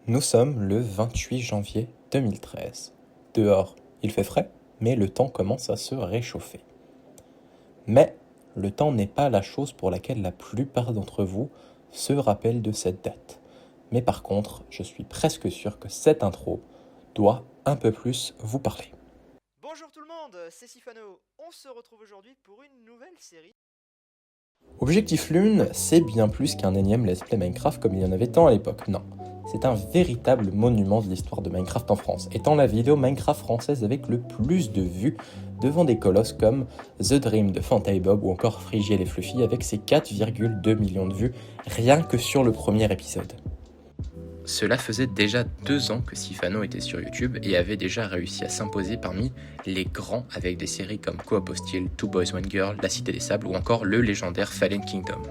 Nous sommes le 28 janvier 2013. Dehors, il fait frais, mais le temps commence à se réchauffer. Mais le temps n'est pas la chose pour laquelle la plupart d'entre vous se rappellent de cette date. Mais par contre, je suis presque sûr que cette intro doit un peu plus vous parler. Bonjour tout le monde, c'est Sifano. On se retrouve aujourd'hui pour une nouvelle série. Objectif Lune, c'est bien plus qu'un énième let's play Minecraft comme il y en avait tant à l'époque, non. C'est un véritable monument de l'histoire de Minecraft en France, étant la vidéo Minecraft française avec le plus de vues devant des colosses comme The Dream de Fantai Bob ou encore Frigiel et Fluffy avec ses 4,2 millions de vues rien que sur le premier épisode. Cela faisait déjà 2 ans que Sifano était sur YouTube et avait déjà réussi à s'imposer parmi les grands avec des séries comme Coop Hostile, Two Boys One Girl, La Cité des Sables ou encore le légendaire Fallen Kingdom.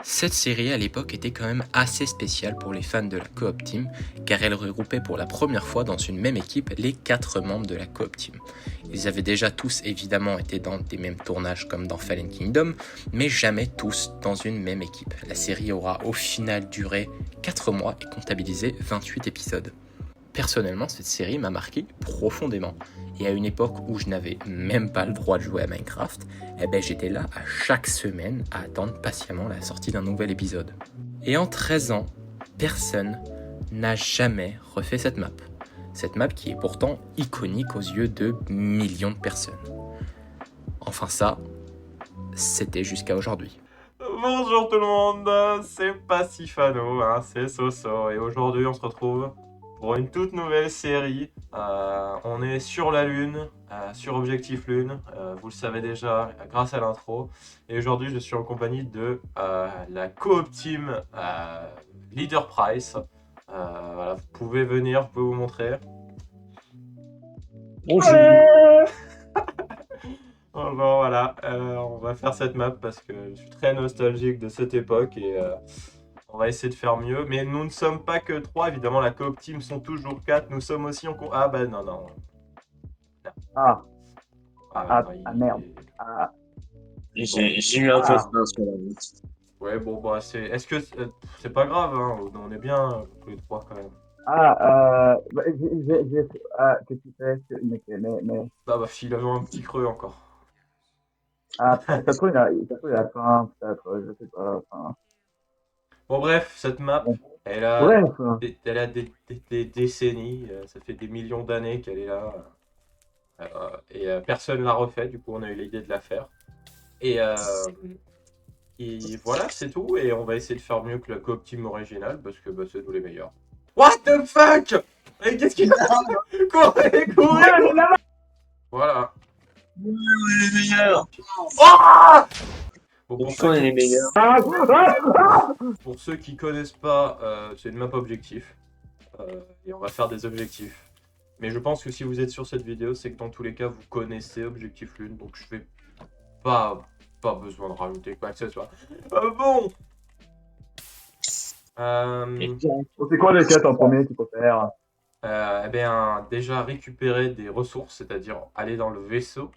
Cette série à l'époque était quand même assez spéciale pour les fans de la Coop Team car elle regroupait pour la première fois dans une même équipe les 4 membres de la Coop Team. Ils avaient déjà tous évidemment été dans des mêmes tournages comme dans Fallen Kingdom, mais jamais tous dans une même équipe. La série aura au final duré 4 mois et comptabilisé 28 épisodes. Personnellement, cette série m'a marqué profondément. Et à une époque où je n'avais même pas le droit de jouer à Minecraft, j'étais là à chaque semaine à attendre patiemment la sortie d'un nouvel épisode. Et en 13 ans, personne n'a jamais refait cette map. Cette map qui est pourtant iconique aux yeux de millions de personnes. Enfin ça, c'était jusqu'à aujourd'hui. Bonjour tout le monde, c'est pas Sifano, c'est Soso et aujourd'hui on se retrouve pour une toute nouvelle série. On est sur la Lune, sur Objectif Lune, vous le savez déjà grâce à l'intro. Et aujourd'hui je suis en compagnie de la Coop Team Leader Price. Voilà, vous pouvez venir, vous pouvez vous montrer. Bonjour. Bonjour, voilà, on va faire cette map parce que je suis très nostalgique de cette époque et on va essayer de faire mieux. Mais nous ne sommes pas que 3, évidemment la coop team sont toujours 4. Nous sommes aussi en... Ah bah non, non. Ah, Non, merde. Ah, J'ai eu un faux ah. pas sur la route. Ouais, bon, bah c'est... Est-ce que... C'est pas grave, hein, on est bien tous les 3 quand même. Qu'est-ce que tu fais? Mais, Bah, il avait un petit creux encore. ça se trouve, il a faim, peut-être, je sais pas, enfin, Bon bref, cette map, bon. elle a, Bref, elle a des décennies, ça fait des millions d'années qu'elle est là. Et personne l'a refait, du coup on a eu l'idée de la faire. Et, et voilà, c'est tout. Et on va essayer de faire mieux que la coop team originale parce que bah, c'est nous les meilleurs. What the fuck? Mais qu'est-ce qu'il a? Courez! Voilà. Les meilleurs. Oh! Bon, Pourquoi on est les meilleurs? pour ceux qui connaissent pas, c'est une map objectif. Et on va faire des objectifs. Mais je pense que si vous êtes sur cette vidéo, c'est que dans tous les cas, vous connaissez Objectif Lune. Donc je vais pas besoin de rajouter quoi que ce soit. Bon. c'est quoi les quêtes en premier qu'il faut faire? Eh bien, déjà récupérer des ressources, c'est-à-dire aller dans le vaisseau.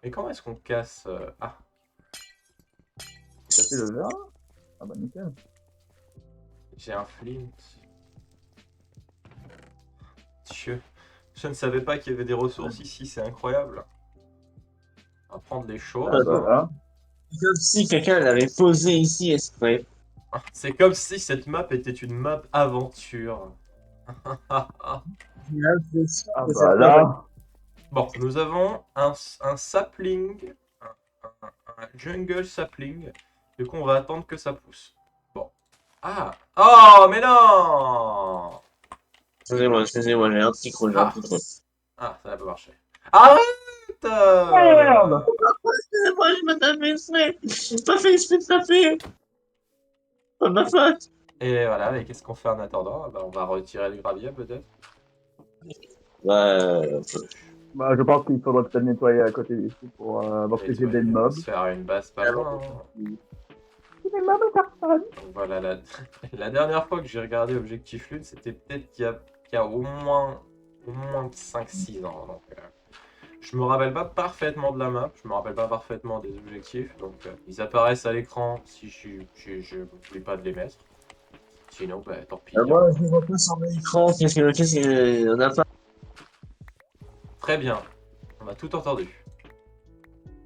Mais comment est-ce qu'on casse Ah, Casser le verre? Ah bah nickel. j'ai un flint. Dieu, je ne savais pas qu'il y avait des ressources ici, c'est incroyable. On va prendre des choses. Ah bah là. C'est comme si quelqu'un l'avait posé ici exprès. C'est comme si cette map était une map aventure. J'ai l'impression Ah que bah cette là. Bon, nous avons un sapling, un jungle sapling. Du coup, on va attendre que ça pousse. Bon. Ah! Oh, mais non! Excusez-moi, j'ai un petit creux, j'ai un petit creux. Ah, ça n'a pas marché. Arrête! Merde! Excusez-moi, je me tapé exprès. J'ai pas fait exprès de taper. Pas de ma faute. Et voilà, mais qu'est-ce qu'on fait en attendant? Bah, on va retirer le gravier, peut-être. Ouais, Bah, je pense qu'il faudra peut-être nettoyer à côté d'ici pour voir que j'ai des mobs. Se faire une base pas loin. Des mobs à personne. Donc voilà, la dernière fois que j'ai regardé Objectif Lune, c'était peut-être qu'il y a au moins 5-6 ans. Donc, je me rappelle pas parfaitement de la map, je me rappelle pas parfaitement des objectifs. Donc ils apparaissent à l'écran si je n'oublie pas de les mettre. Sinon, bah, tant pis. Moi, je vois pas sur mon écran. Qu'est-ce que. On a pas. Très bien. On a tout entendu.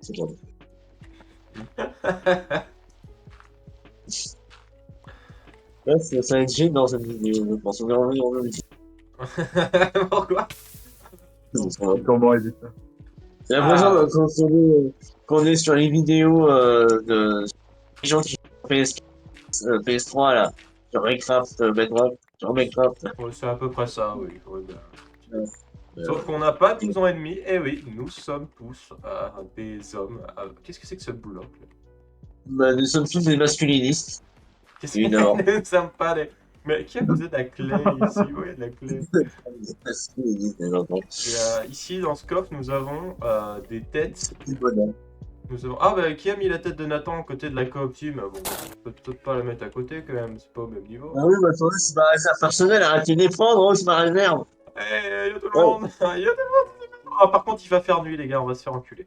C'est bon. Ouais, ça va être gênant cette vidéo, je pense. On verra en même Pourquoi? temps. Comment éviter ça? J'ai l'impression Ah. qu'on est sur les vidéos de les gens qui jouent PS3 là, sur Minecraft, sur Minecraft. Ouais, c'est à peu près ça, oui. Ouais, bah. Ouais. Sauf qu'on n'a pas 12 ans et demi, et oui, nous sommes tous des hommes. Qu'est-ce que c'est que ce bloc là? Bah, nous sommes tous des masculinistes, Qu'est-ce évidemment. que nous ne sommes pas des. Mais qui a posé de la clé ici? Oui, de la clé. Des masculinistes, bien entendu. Et, ici, dans ce coffre, nous avons des têtes. Du bonheur. Nous avons... Ah, bah, qui a mis la tête de Nathan à côté de la coop team? Bon, on peut peut-être pas la mettre à côté quand même, c'est pas au même niveau. Ah oui, bah attendez, c'est ma réserve personnelle, arrêtez de les prendre, oh, c'est ma réserve. Hey, yo tout le Oh. monde! Yo tout le monde! Ah, par contre, il va faire nuit, les gars, on va se faire enculer.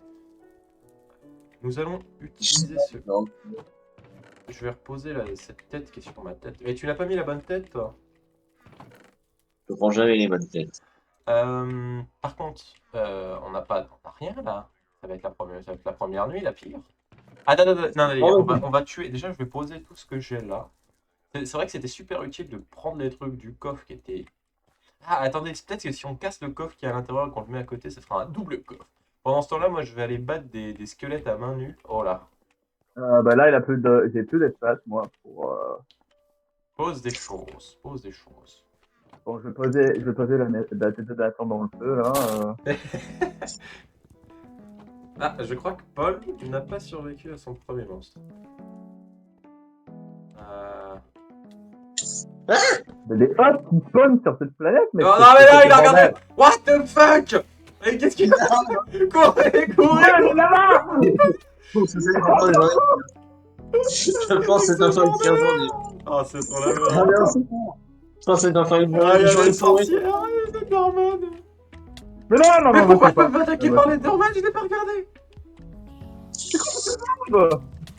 Nous allons utiliser ce. Non. Je vais reposer cette tête qui est sur ma tête. Mais tu n'as pas mis la bonne tête, toi? Je prends jamais les bonnes têtes. Par contre, on n'a rien là. Ça va être la première nuit, la pire. Ah, non, les gars, Oh, on va tuer. Déjà, je vais poser tout ce que j'ai là. C'est vrai que c'était super utile de prendre les trucs du coffre qui était. Ah, attendez, peut-être que si on casse le coffre qui est à l'intérieur et qu'on le met à côté, ça fera un double coffre. Pendant ce temps-là, moi, je vais aller battre des squelettes à main nue. Oh là. Bah là, j'ai plus d'espace, moi, pour. Pose des choses. Pose des choses. Bon, je vais poser la tête de Nathan dans le feu, là. Ah, je crois que Paul n'a pas survécu à son premier monstre. Il y a des hosts qui spawnent sur cette planète, mais. Non, c'est- non, mais là, c'est il a bordel. regardé. What the fuck? Mais qu'est-ce qu'il a? Courez, courez! Ouais, là-bas Je pense que c'est un fan qui a aujourd'hui. Ah, c'est trop la Ah, merde. merci. Je pense que c'est un fan qui Ah, il y a a des sorcières, il y a des Norman. Mais non, non, Mais non, pourquoi c'est je peux pas attaquer par les Norman? Je n'ai pas regardé. pas.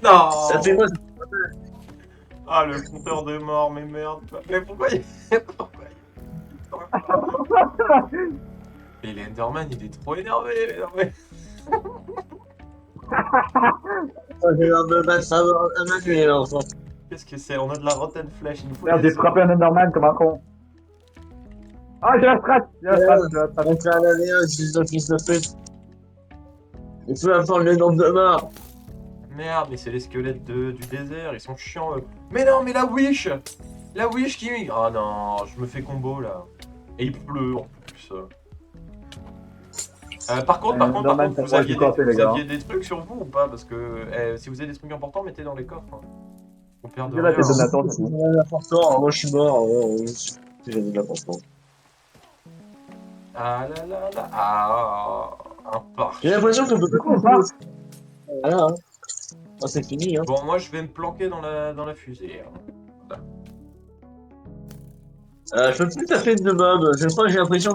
Non. Ça fait quoi? Ah, le compteur de mort, mais merde. Mais pourquoi il... Et l'Enderman, il est trop énervé. Mais non, mais... Je vais me battre à ma nuit, l'enfant. Qu'est-ce que c'est? On a de la rotten flèche. Il nous faut Merde, des j'ai frappé un Enderman comme un con. Ah, j'ai la strat. On fait un alliance, fils de fils de pute. Il faut apprendre le nombre de morts. Merde, mais c'est les squelettes du désert, ils sont chiants eux. Mais non, mais la Wish! La Wish qui... Ah non, je me fais combo là. Et il pleut en plus. Par contre, Norman, ça vous pourrait aviez, se casser, les gars. des trucs sur vous ou pas? Parce que si vous avez des trucs importants, mettez dans les coffres. Hein. On perd de J'ai la tête de rien. Nathan, du C'est coup. important, moi je suis mort. C'est jamais important. Ah là là là. Ah, un parc. J'ai l'impression que Du coup, on part. Voilà, hein. Oh, c'est fini, hein. Bon, moi je vais me planquer dans la fusée. Hein. Je peux plus taper de mob. Je crois que j'ai l'impression.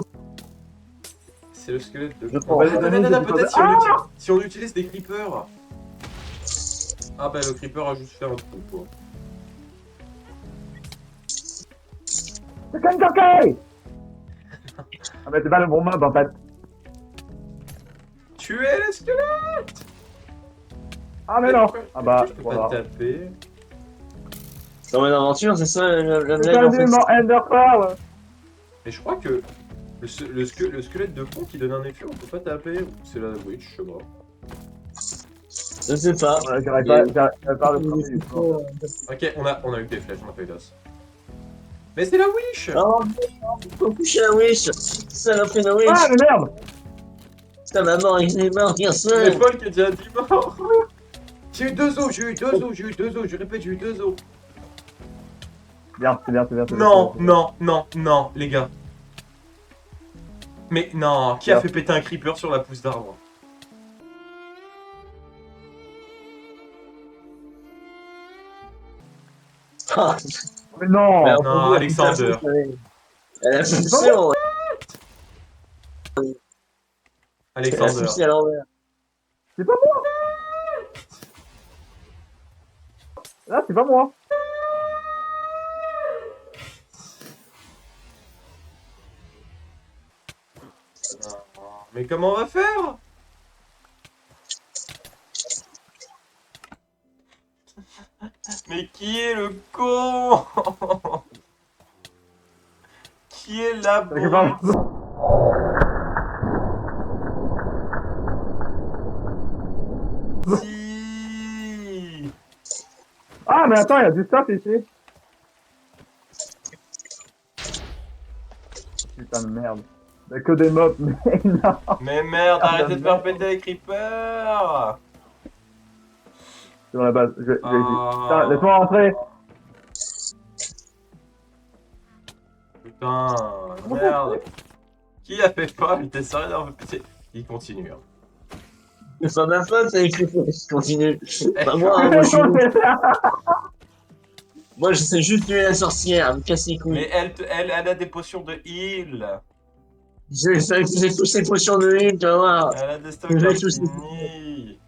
C'est le squelette de... Je prends. Vas-y, donne-lui des Peut-être trucs. si on utilise des creepers. Ah bah le creeper a juste fait un trou quoi. C'est Kentucky. Ah, mais c'est pas le bon mob, en fait. Tuez les squelettes! Ah, mais non. Pourquoi Ah bah, je peux voilà. pas taper. Dans une aventure, c'est ça la C'est blague en fait. quasiment Ender Pearl. Mais je crois que le squelette de fond qui donne un effet, on peut pas taper. Ou c'est la witch, je sais pas. Je sais pas. Ouais, j'arrive pas à le frapper du tout. Ok, on a eu des flèches, on a pas eu d'os. Mais c'est la wish! Oh, faut coucher la wish. Ça l'a pris la Ah, wish. mais merde. Putain, maman, il est mort, bien sûr. C'est Paul qui a déjà dit mort! J'ai eu 2 os, je répète, j'ai eu 2 os. Bien, c'est bien. Non, non, non, non, les gars. Mais non, qui a fait péter un creeper sur la pousse d'arbre? Ah, Mais non. merde. Non, Alexander. Elle a fonction. Elle a Alexander. poussé à l'envers. C'est pas moi. Là, c'est pas moi. Mais comment on va faire? Mais qui est le con? Qui est la Je parle- brute? Si. Ah, mais attends, il y a du stuff ici. Putain de merde. Il y a que des mobs, mais non. Mais merde, Ah, arrêtez de faire merde. péter les creepers. C'est dans la base. J'ai ici. Ah. Putain, laisse-moi rentrer. Putain, merde. Qui a fait pas? Il était sérieux d'avoir fait péter. Il continue. Hein. C'est pas ma faute, c'est écrit pour je continue. Bah, Eh, moi, moi, Mais moi, je sais juste tuer la sorcière, me casser les couilles. Mais elle a des potions de heal. J'ai tous ces potions de heal, tu vas voir. Elle a des stocks Je vais tous infinis.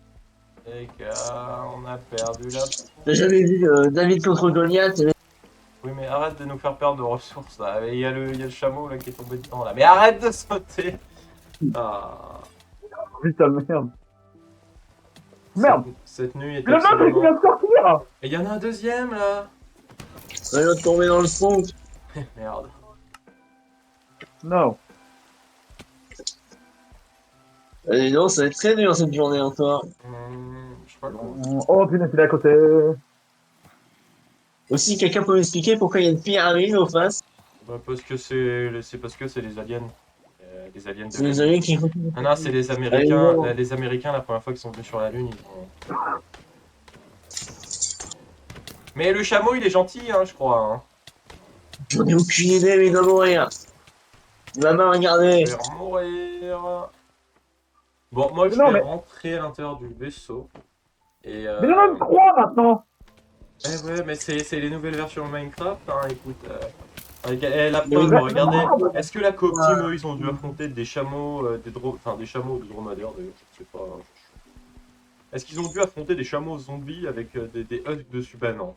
Les gars, on a perdu la... T'as jamais vu David contre Goliath? Oui, mais arrête de nous faire perdre de ressources, là. Il y a le chameau, là, qui est tombé dedans, là. Mais arrête de sauter. Ah. putain de merde. Merde. Cette nuit est Le mec, il absolument... vient de sortir. Et il y en a un deuxième, là. Ça vient de tomber dans le fond. Merde. Non. Allez, non, ça va être très dur cette journée encore. Je sais pas comment. Oh, putain, il est à côté. Aussi, quelqu'un peut m'expliquer pourquoi il y a une pyramide au face? Bah, parce que c'est parce que c'est les aliens. Les aliens de C'est la les Lune. aliens qui... Ah non, c'est les Américains. Allez, Les Américains, la première fois qu'ils sont venus sur la Lune, ils ont... Mais le chameau, il est gentil, hein, je crois. Hein. J'en ai aucune idée, mais il doit mourir. Il va me regarder. Faire mourir. Bon, moi, je Non, vais mais- rentrer à l'intérieur du vaisseau. Et Mais il y en a 3 maintenant. Eh ouais, mais c'est les nouvelles versions de Minecraft, hein, écoute. La Mais preuve, oui. regardez. Est-ce que la coop team, eux, ils ont dû affronter des chameaux, enfin des chameaux de dromadaires, d'ailleurs, je sais pas. Est-ce qu'ils ont dû affronter des chameaux zombies avec des hugs dessus? Bah non.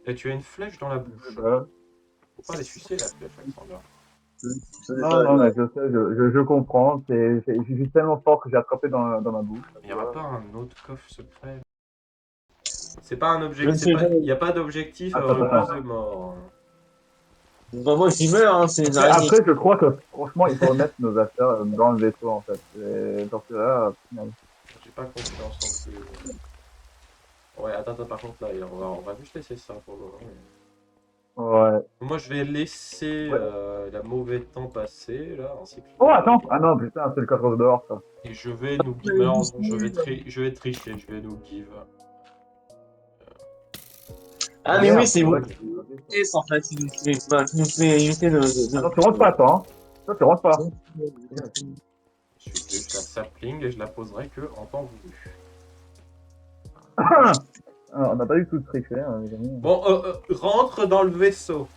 Et tu as une flèche dans la bouche. Faut pas les sucer, la flèche, Alexander. Non, mais je sais, je comprends. Je suis tellement fort que j'ai attrapé dans ma bouche. Il n'y aura pas un autre coffre secret? C'est pas un Je ne objectif, sais pas. il n'y a pas d'objectif à Attends, avoir plus de morts. Bah, moi qui meurs, hein, c'est les Après, araignées. je crois que franchement, il faut remettre nos affaires dans le vaisseau en fait. Et dans ce là, final. J'ai pas confiance en plus. Ouais, attends, par contre, là, on va juste laisser ça pour le moment. Ouais. Moi, je vais laisser Ouais. la mauvais temps passer, là, ainsi que... Oh, attends. Ah non, putain, c'est le coffre dehors, ça. Et je vais nous give... Alors, je vais tricher, je vais nous give... Ah, mais oui, c'est vous. Ouais. En fait, qui nous fait éviter de... Attends, tu rentres pas, toi, hein. Toi, tu rentres pas. Je vais juste la sapling et je la poserai que en temps voulu. Ah, on n'a pas du tout triché, hein, les amis. Bon, rentre dans le vaisseau.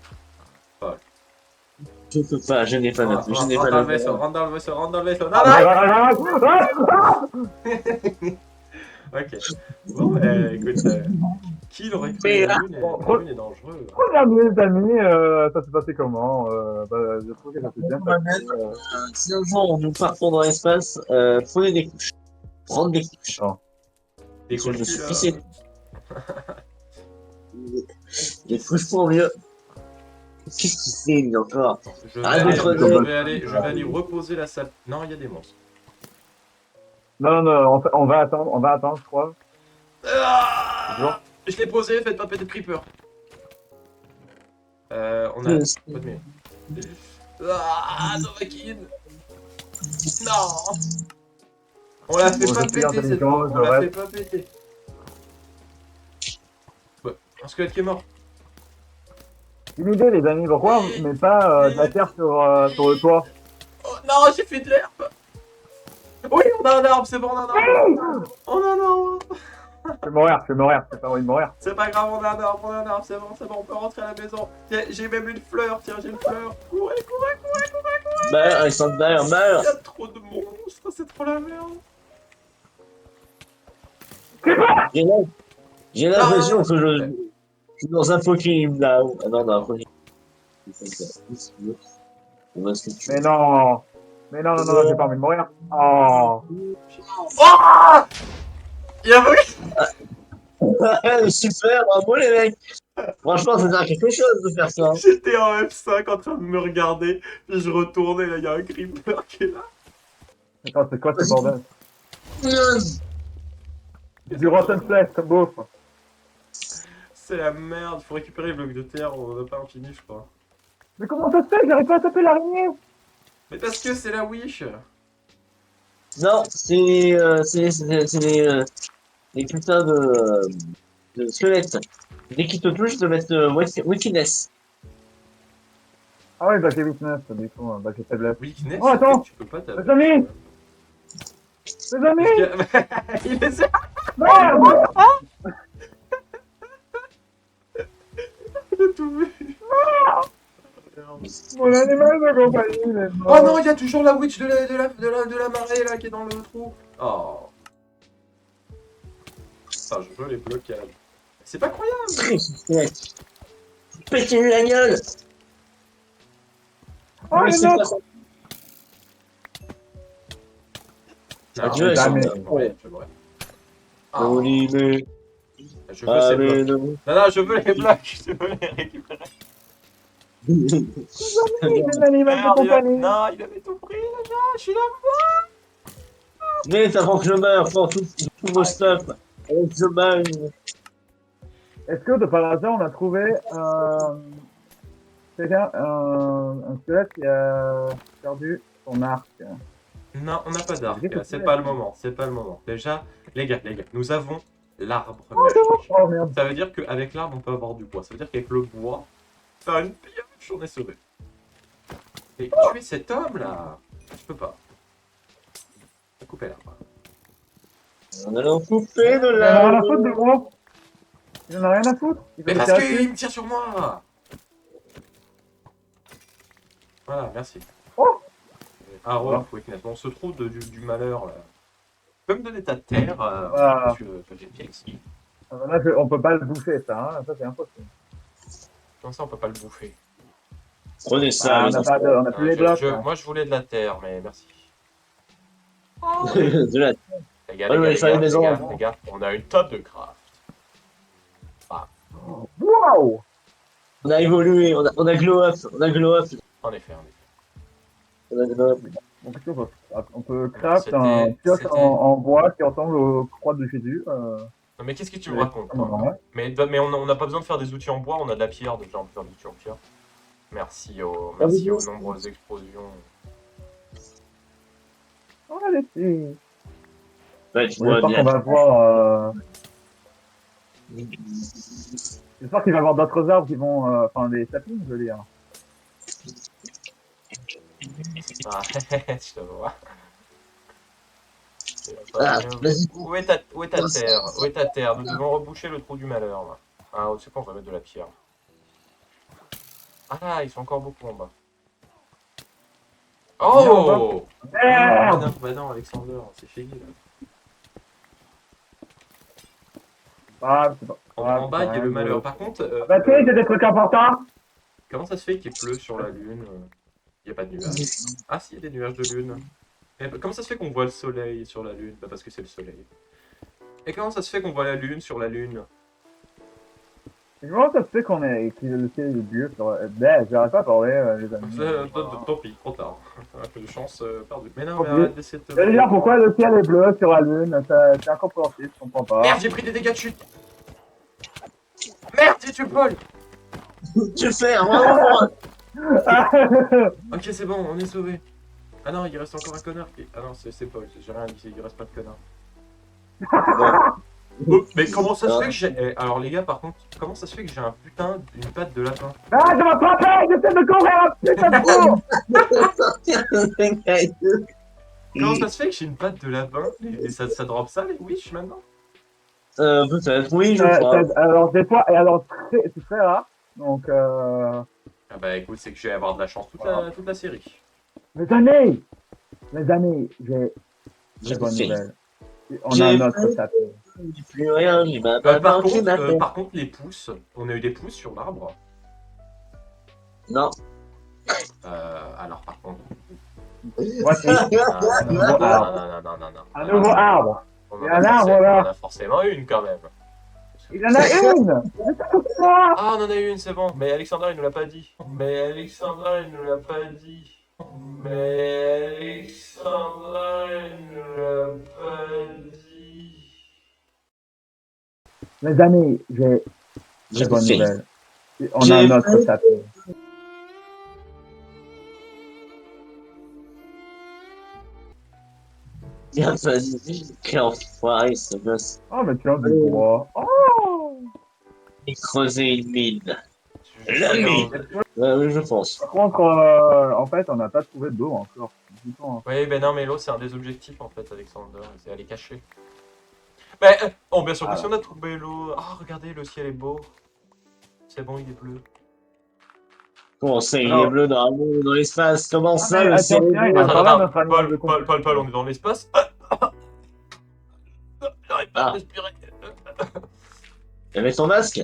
Je peux pas, je n'ai pas Rentre de... Je n'ai dans pas le de... vaisseau, rentre dans le vaisseau, rentre dans le vaisseau. Non, Ah, non. ah, Ok. Bon, écoute, qui l'aurait cru? Mais La lune est dangereux. Regardez, les amis, ça s'est passé comment je trouve que ça s'est bien passé. Si un jour on nous partons dans l'espace, prenez des couches. Prendre des couches. Des Je me coups suis là. pissé. Des couches pour mieux. Qu'est-ce qu'il fait, lui, encore? Je vais, Arrête aller, de crever. je vais aller reposer la salle. Non, il y a des monstres. Non, on va attendre, je crois. Ah, je l'ai posé, faites pas péter de creeper. On a... Pas de mieux. Ah, Novakin. Non. On l'a fait Bon, pas je suis péter cette intelligent, fois. je On l'a fait reste. pas péter. Ouais, un squelette qui est mort. Une idée, les amis, pourquoi on met pas de la terre sur le toit? Oh non, j'ai fait de l'herbe. Oui, on a un arbre, c'est bon, on a un arbre. On a un arbre. Je vais mourir, j'ai pas envie de mourir. C'est pas grave, on a un arbre, c'est bon, on peut rentrer à la maison. Tiens, j'ai même une fleur, tiens, j'ai une fleur. Courez. Meurs, Alexandre, meurs. Il y a trop de monstres, c'est trop la merde. J'ai l'impression que je suis dans un Pokémon là-haut. Ah non, dans un Pokémon. On va se tuer. Mais non. Mais non, j'ai pas envie de mourir. Oh. Oh Il y avait... Super, bravo les mecs. Franchement, ça sert à quelque chose de faire ça. J'étais en F5 en train de me regarder, puis je retournais, là, il y a un creeper qui est là. Attends, c'est quoi ce bordel? Non. Du rotten flesh, comme bouffe. C'est la merde, il faut récupérer les blocs de terre, on en a pas infini, je crois. Mais comment ça se fait? J'arrive pas à taper l'araignée. Mais parce que c'est la Wish. Non, c'est des putains de squelettes. Dès qu'ils te touchent, ils te mettent weakness. Ah ouais, bah j'ai weakness, du coup, bah j'ai faiblesse. Weakness, Oh, attends. tu peux pas taper. Les amis! Les amis! Il est ça. Non! Il a tout vu. Mon animal de compagnie, il est mort. Oh non, il y a toujours la witch de la marée là qui est dans le trou. Oh. Putain, je veux les blocades. C'est pas croyable. Pétez la gueule. Oh, Mais les c'est autres! pas ça. Non, tu veux, jamais. ouais, je veux. Ah, Olivier. je veux ces blocs. Amen. Non, je veux les blocs. Je veux les récupérer. Les animal de Merde, compagnie. non, il avait tout pris déjà. Je suis là. Mais avant que je meure, pour tout vos stuff. Et je meurs. Est-ce que de par hasard on a trouvé quelqu'un, un squelette qui a perdu son arc? Non, on n'a pas d'arc. J'ai C'est fait pas le moment. C'est pas le moment. Déjà, les gars, nous avons l'arbre Oh, magique. oh merde. Ça veut dire qu'avec l'arbre, on peut avoir du bois. Ça veut dire qu'avec le bois, faire une pioche, on est sauvé. Et tuer cet homme là, je peux pas. On va couper l'arbre. On allait en couper de Il en a là. rien à foutre de moi. Il en a rien à foutre. Il Mais veut parce me tirer qu'il me tire sur moi. Voilà, merci. Oh. Ah, ouais, weakness. On se trouve du malheur là. Tu peux me donner ta terre, Ah. parce que j'ai bien ici. Là, on peut pas le bouffer, ça. Hein. Ça, c'est impossible. Comme ça, on peut pas le bouffer. Prenez ça, Ah, les on a plus les blocs. Hein. Moi, je voulais de la terre, mais merci. enfants. De la Les gars, Ouais, mais il fallait une maison avant. les gars, on a une table de craft. Wow! On a évolué, on a glow up, on a glow up, En effet, on a glow up. Donc, qu'est-ce qu'on peut faire? On peut craft C'était- un pioche c'était- en bois qui ressemble aux croix de Jésus. Non, mais qu'est-ce que tu me Ouais, racontes non, toi, non, ouais. Mais on n'a pas besoin de faire des outils en bois, on a de la pierre déjà, on peut faire des outils en pierre. Merci aux nombreuses explosions. Oh, les petits. Ouais, tu Bon, vois J'espère bien. qu'on va voir. J'espère qu'il va y avoir d'autres arbres qui vont. Enfin, des saplings, je veux dire. Ah, je te vois. Ah, vas-y. Où est ta terre? Où est ta terre? Nous devons reboucher le trou du malheur. Là. Ah, c'est quoi, on va mettre de la pierre. Ah là, ils sont encore beaucoup en bas. Oh! Merde! Bah non, Alexander, c'est fini là. Ah, c'est pas. En bas, il y a le malheur. Par contre, Bah, tu sais, c'est des trucs importants! comment ça se fait qu'il pleut sur la lune? Il n'y a pas de nuages. Ah si, il y a des nuages de lune. Et comment ça se fait qu'on voit le soleil sur la lune? Bah parce que c'est le soleil. Et comment ça se fait qu'on voit la lune sur la lune? Et comment ça se fait qu'on est. Qu'il le ciel est bleu sur. J'arrête pas à parler, les amis. Tant pis, trop tard. Un peu de chance perdue. Mais non, Ok. mais arrête d'essayer de te... Je veux dire pourquoi le ciel est bleu sur la lune, c'est incompréhensible, je comprends pas. Merde, j'ai pris des dégâts de chute. Merde, j'ai tué Paul. Tu fais un moment. Ok, c'est bon, on est sauvé. Ah non, il reste encore un connard. Ah non, c'est Paul, j'ai rien dit, il reste pas de connard. Oh, mais comment ça se fait que j'ai... alors les gars, par contre, comment ça se fait que j'ai un putain d'une patte de lapin? Ah, je m'attrape, j'essaie de courir, putain de fou! Comment ça se fait que j'ai une patte de lapin? Et ça drop ça, les wish, maintenant? Peut-être, oui, je crois. Alors, des fois, et alors, c'est très rare, donc Ah bah écoute, c'est que je vais avoir de la chance toute la série. Les amis, j'ai bonne nouvelle. On a J'ai notre vu. tapis. J'ai plus rien, j'ai ma main qui m'a fait. Par contre, les pousses, on a eu des pousses sur l'arbre. Non, Alors par contre, Voici Non, nouveau arbre. non. un nouveau arbre. On Il en y a un a arbre, forcément- là. on en a forcément une quand même. Il en a une. Mais c'est pour ça. Ah, on en a une, c'est bon. Mais Alexandra, il nous l'a pas dit. Mais Alexandra, il nous l'a pas dit. Mais Alexandra, il nous l'a pas dit. Les amis, j'ai J'ai très bonne fait. nouvelle. On a J'ai notre fait. tapis. Bien, vas-y. Quel enfoiré, ce gosse. Oh, mais tiens, du bois. Oh. Il creusait une mine. Je La suis mine. Oui, je pense. Par contre, en fait, on n'a pas trouvé d'eau encore. Du temps, hein. Oui, ben non, mais l'eau, c'est un des objectifs en fait, Alexandre. C'est aller cacher. Mais, oh, bien sûr que si on a trouvé l'eau. Ah, regardez, le ciel est beau. C'est bon, il est bleu. Comment ça, il est Alors- bleu dans l'espace? Comment ça, mais le ciel est attention, il bleu? a pas là notre animal de compagnie. Paul, on est dans l'espace. J'arrive pas à Ah. respirer. Tu mets ton masque?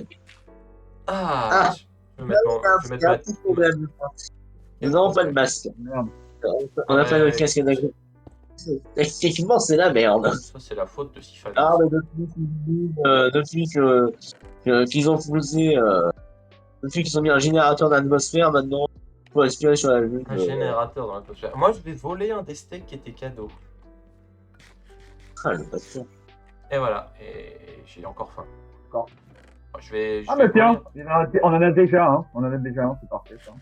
Ah, Ah. je vais mettre mon. Je vais Il y a un mettre petit problème. Nous n'avons pas de masque. Merde. On n'a pas de Ouais. casque d'agro. Techniquement, c'est la merde. Ça, c'est la faute de Sifano. Ah, mais depuis qu'ils ont posé, depuis qu'ils ont mis un générateur d'atmosphère, maintenant, pour respirer sur la Lune. Un générateur dans l'atmosphère. Moi, je vais voler un des steaks qui était cadeau. Ah, j'ai pas sûr. Et voilà. Et j'ai encore faim. D'accord. Je vais. Ah, mais tiens, on en a déjà un. On en a déjà un, c'est parfait, ça.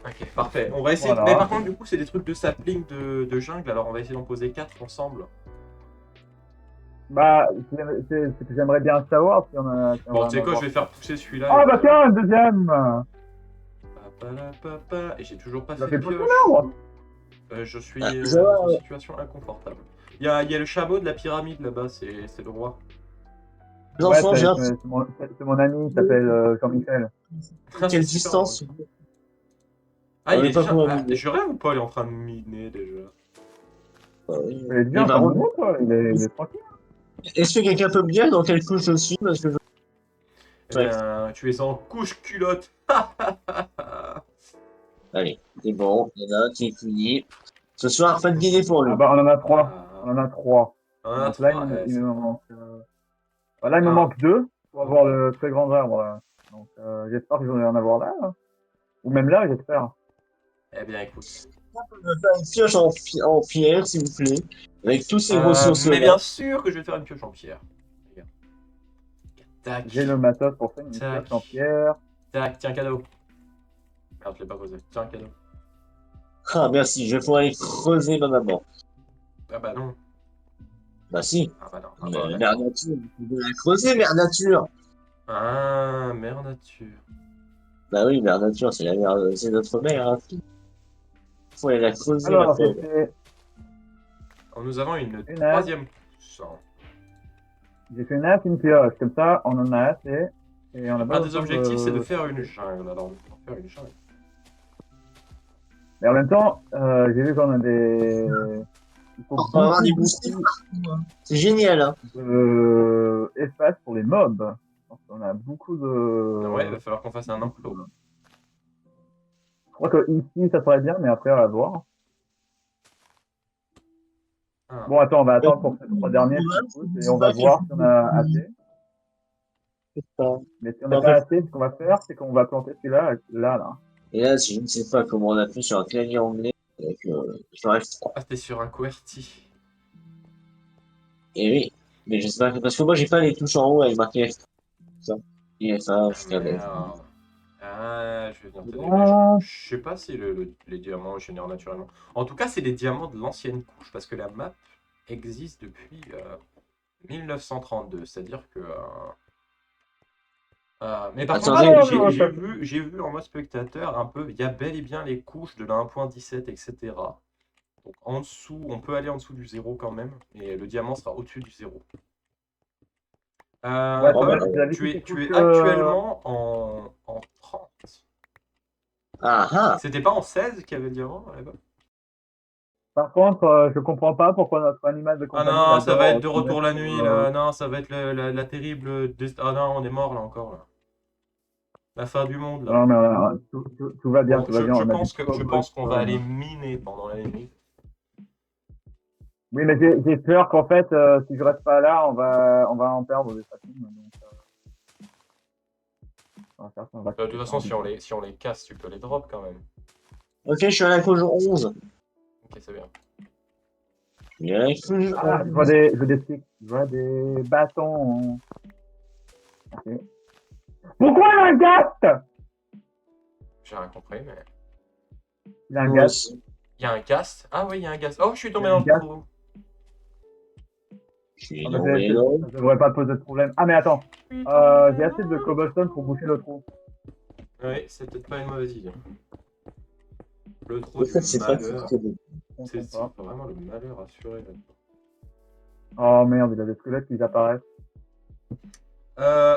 Ok, parfait. On va essayer. Voilà. Mais par contre, du coup, c'est des trucs de sapling de jungle. Alors, on va essayer d'en poser 4 ensemble. Bah, c'est ce que j'aimerais bien savoir si on a. Si on Bon, va tu sais en quoi, je avoir. vais faire pousser celui-là. Ah, et bah puis- tiens, un deuxième. Et j'ai toujours pas Ça fait fait de pousser pioche. l'arbre. Je suis Ah, dans une situation inconfortable. Il y a le chameau de la pyramide là-bas, c'est le roi. Les Ouais, enfants, j'ai un c'est mon ami, il s'appelle Jean-Michel. Ah, quelle c'est super distance? drôle. Ah, On il est est pas déjà. pour Ah, amuser. je rêve ou pas, il est en train de miner déjà. Il est bien, Il va ça rouler. remonte, quoi. Il est tranquille. Est-ce que quelqu'un peut me dire dans quelle couche je suis? Parce que je... Eh bien, tu es en couche culotte. Allez, c'est bon, il y en a un qui est fini. Ce soir, pas de dîner pour lui. Ah bah, on en a trois. Ah, On en a trois. on en a Donc là, trois, il me manque. Voilà, il me Ah. manque deux pour avoir le très grand arbre. Là. Donc j'espère que je vais en avoir là. Hein. Ou même là, j'espère. Eh bien, écoute. On va faire une pioche en pierre, s'il vous plaît. Avec tous ces ressources. Mais bien sûr que je vais faire une pioche en pierre. Regarde. Tac. J'ai le matos pour faire une Tac. pioche en pierre. Tac, tiens, cadeau. Merde, je l'ai pas posé. Tiens, cadeau. Ah, merci, je vais pouvoir aller creuser ma maman. Ah bah non. Bah si, Ah bah non. Ah, bah, mère d'accord. nature, vous pouvez la creuser, mère nature. Ah, mère nature. Bah oui, mère nature, c'est la mère, c'est notre mère. Hein. Faut aller la creuser, ma Alors, j'ai pauvre. fait, Alors, nous avons une Une troisième pousse. j'ai fait une hache, une pioche. Comme ça, on en a assez. Et on a pas Un des besoin objectifs, c'est de faire une jungle. Alors, on va faire une jungle. Mais en même temps, j'ai vu qu'on a des. Il faut On va avoir des beaucoup, boostés beaucoup partout. Hein. C'est génial, hein. espace pour les mobs. Donc, on a beaucoup de. Ouais, il va falloir qu'on fasse un enclos. Je crois que ici, ça serait bien, mais après, on va voir. Ah. Bon, attends, on va attendre pour ces trois derniers et on va voir si on a assez. Mais si on n'a En pas fait- assez, ce qu'on va faire, c'est qu'on va planter celui-là, là. Et là, je ne sais pas comment on appuie sur un clavier anglais avec sur F3. Ah, t'es sur un QWERTY. Et oui, mais je sais pas, parce que moi, j'ai pas les touches en haut avec marqué F3. Ça. Et F1, F4, Merde. Ah, je vais venir t'aider. Ah. Je sais pas si les diamants génèrent naturellement. En tout cas, c'est les diamants de l'ancienne couche, parce que la map existe depuis 1932. C'est-à-dire que... mais par contre, Attendez, j'ai vu en mode spectateur un peu, il y a bel et bien les couches de la 1.17, etc. Donc en dessous, on peut aller en dessous du 0 quand même, et le diamant sera au-dessus du 0. Ouais, Paul, c'est la tu es difficulté, actuellement en 30. Ah ah, C'était pas en 16 qu'il y avait le diamant là-bas? Par contre, je comprends pas pourquoi notre animal de Ah compagnie. non, ça adore va être de se retour la mettre, nuit là. Non, ça va être la terrible. Ah non, on est mort là encore là. La fin du monde là. Non, mais tout va bien, Bon, tout va bien. je on a pense des je pense qu'on va codes, aller miner pendant la nuit. Oui, mais j'ai peur qu'en fait, si je reste pas là, on va en perdre des statues. Donc, on va faire ça, on va De toute façon, si on les casse, tu peux les drop quand même. Ok, je suis à la couche 11. Ok, c'est bien. Je suis à la couche Ah, 11. je vois des sticks, je vois des bâtons. Ok. Pourquoi il a un gast? J'ai rien compris, mais. Il a un Moi gast. aussi. Il y a un cast. Ah oui, il y a un gast. Oh, je suis Il y tombé a dans un le gast. trou. Je suis Ah, mais tombé dans. ça devrait pas poser de problème. Ah, mais attends. Je suis tombé J'ai dans assez de le- cobblestone pour boucher le trou. Oui, c'est peut-être pas une mauvaise idée. Le trou En du fait, c'est pas tout malheur. très bon. On C'est comprend pas. vraiment le malheur assuré là. Oh merde, il y a des squelettes qui apparaissent.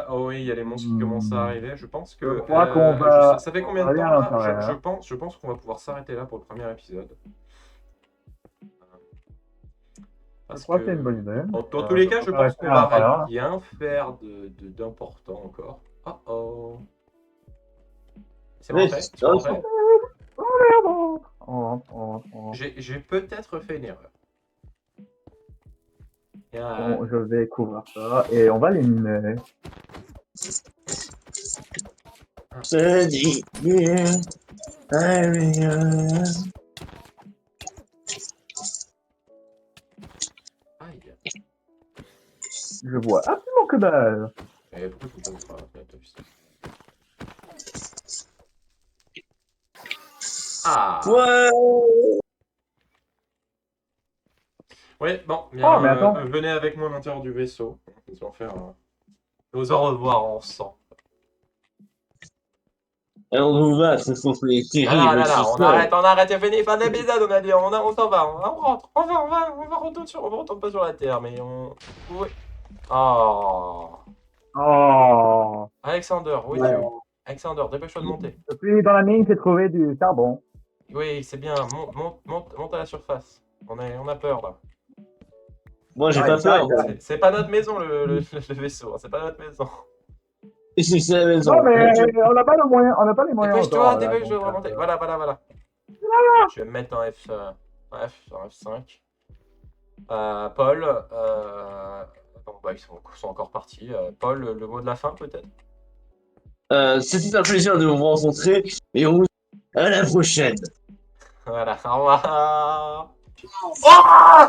Oh oui, il y a les monstres qui commencent à arriver. Je pense Je que. crois qu'on va, Ça fait on combien va de aller à temps là? l'intérieur. Je pense qu'on va pouvoir s'arrêter là pour le premier épisode. Je Parce crois que c'est une que. bonne idée. Dans tous les cas, Je je préfère pense rester qu'on à va l'intérieur. rien faire d'important encore. Oh oh. C'est Oui, rentré? C'est rentré? Oh merde! Oh. J'ai peut-être fait une erreur. Il y a- Bon, je vais couvrir ça et on va l'éliminer. je dis, yeah, I'm Aïe. Je vois absolument que dalle. Et pourquoi je me pose pas? T'as vu ça? Ah! Ouais. Ouais, bon, Oh, bien, mais attends. venez avec moi à l'intérieur du vaisseau. Nous allons faire nos au revoir ensemble. Alors, on va, ce sont les Non, non, terribles non, non, sous-sols. on arrête, c'est fini, fin de l'épisode, on a dit, on s'en va, on rentre, on va retourner pas sur la Terre, mais on... Oui. Oh. Oh. Alexander, où Ouais. es-tu? Alexander, dépêche-toi de monter. Depuis dans la mine, j'ai trouvé du charbon. Oui, c'est bien, monte à la surface. On a peur, là. Moi, j'ai Ah, pas il peur. s'arrête. C'est pas notre maison, le vaisseau, hein, c'est pas notre maison. Et c'est la maison. Non, mais on n'a pas le moyen, on n'a pas les moyens Dépêche-toi, encore. Là, dépêche-toi de donc, remonter. Voilà. Je vais me mettre en F5. Paul, bon, bah, ils sont encore partis. Paul, le mot de la fin, peut-être? C'était un plaisir de vous rencontrer et on vous dit à la prochaine. Voilà, au revoir. Oh